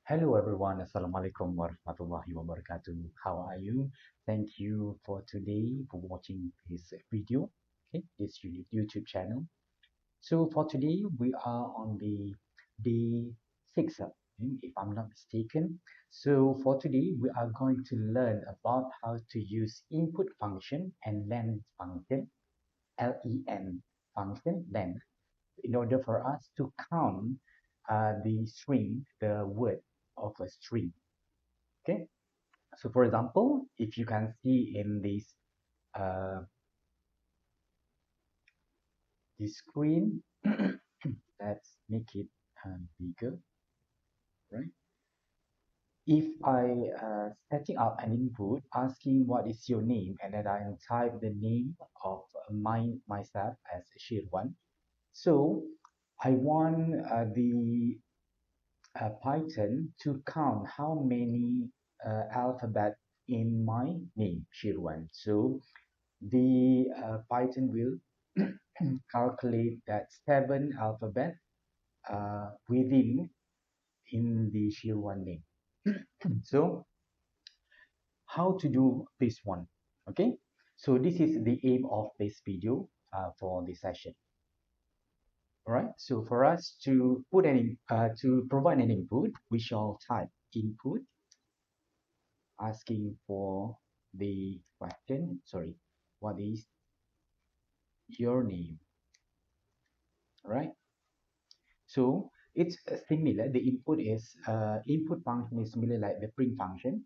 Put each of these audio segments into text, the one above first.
Hello everyone, Assalamualaikum warahmatullahi wabarakatuh. How are you? Thank you for today for watching this video, okay, this YouTube channel. So for today, we are on the day six, if I'm not mistaken. So for today, we are going to learn about how to use input function and len function, len function, len, in order for us to count the string, the word of a string. Okay, so for example, if you can see in this screen, let's make it bigger, right? If I setting up an input asking what is your name, and then I type the name of myself as Shirwan. So I want the Python to count how many alphabet in my name, Shirwan. So the Python will calculate that seven alphabet within in the Shirwan name. So how to do this one? Okay, so this is the aim of this video for this session. All right, so for us to to provide an input, we shall type input asking for the question. Sorry, what is your name? All right. So it's similar. The input function is similar like the print function,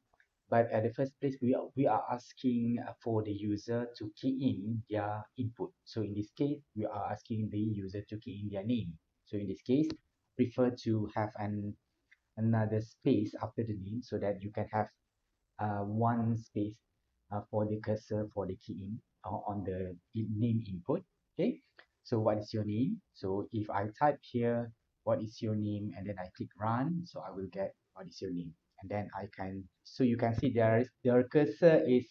but at the first place we are asking for the user to key in their input. So in this case, we are asking the user to key in their name. So in this case, prefer to have another space after the name so that you can have one space for the cursor for the keying on the name input. Okay, so what is your name? So if I type here what is your name and then I click run, so I will get what is your name, and then I can, so you can see there is their cursor is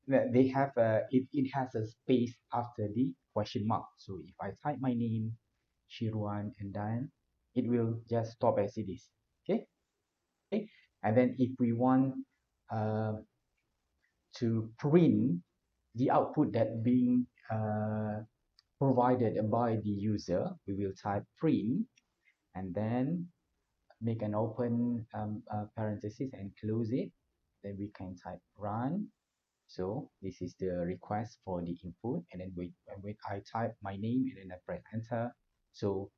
that they have it has a space after the question mark. So if I type my name Shirwan, and then it will just stop as it is. Okay, okay, and then if we want uh, to print the output that being provided by the user, we will type print and then make an open parenthesis and close it. Then we can type run. So this is the request for the input, and then when I type my name and then I press enter. So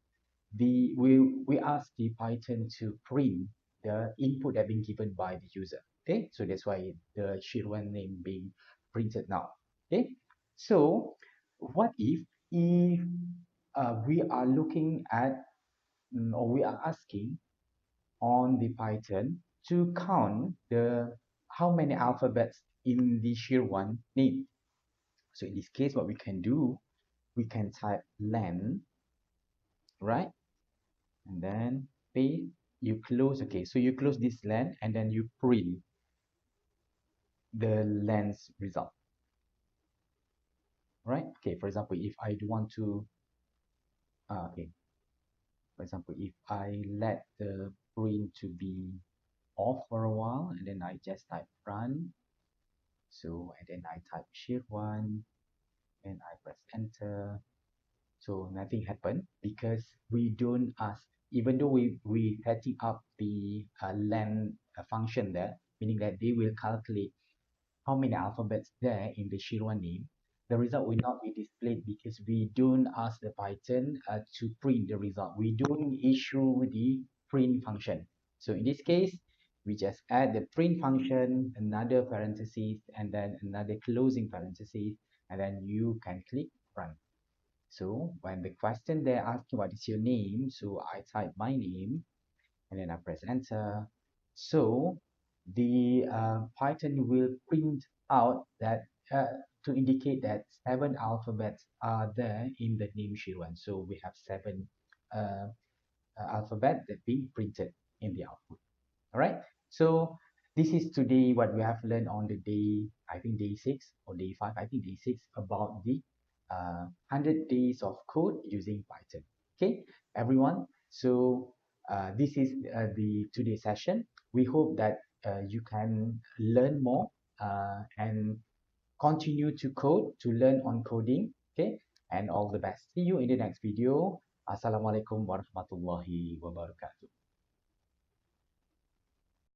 we ask the Python to print the input that been given by the user. Okay, so that's why the Shirwan name being printed now. Okay, so what if we are looking at or we are asking on the Python to count the how many alphabets in the Shirwan name. So in this case, what we can do, we can type len, right? And then paste, you close. Okay, so you close this len and then you print the len's result, right? Okay, for example, if I do want to okay, for example, if I let the print to be off for a while and then I just type run, so and then I type shift one and I press enter. So nothing happened because we don't ask, even though we setting up the len function there, meaning that they will calculate how many alphabets there in the Shirwan name. The result will not be displayed because we don't ask the Python to print the result. We don't issue the print function. So in this case, we just add the print function, another parenthesis, and then another closing parenthesis, and then you can click run. So when the question there asking what is your name, so I type my name and then I press enter. So the Python will print out that to indicate that seven alphabets are there in the name Shirwan. So we have seven uh, alphabet that being printed in the output. All right. So this is today what we have learned on the day, I think day six or day five, I think day six, about the 100 days of code using Python. Okay, everyone. So This is the today's session. We hope that you can learn more and continue to code, to learn on coding. Okay, and all the best. See you in the next video. Assalamualaikum warahmatullahi wabarakatuh.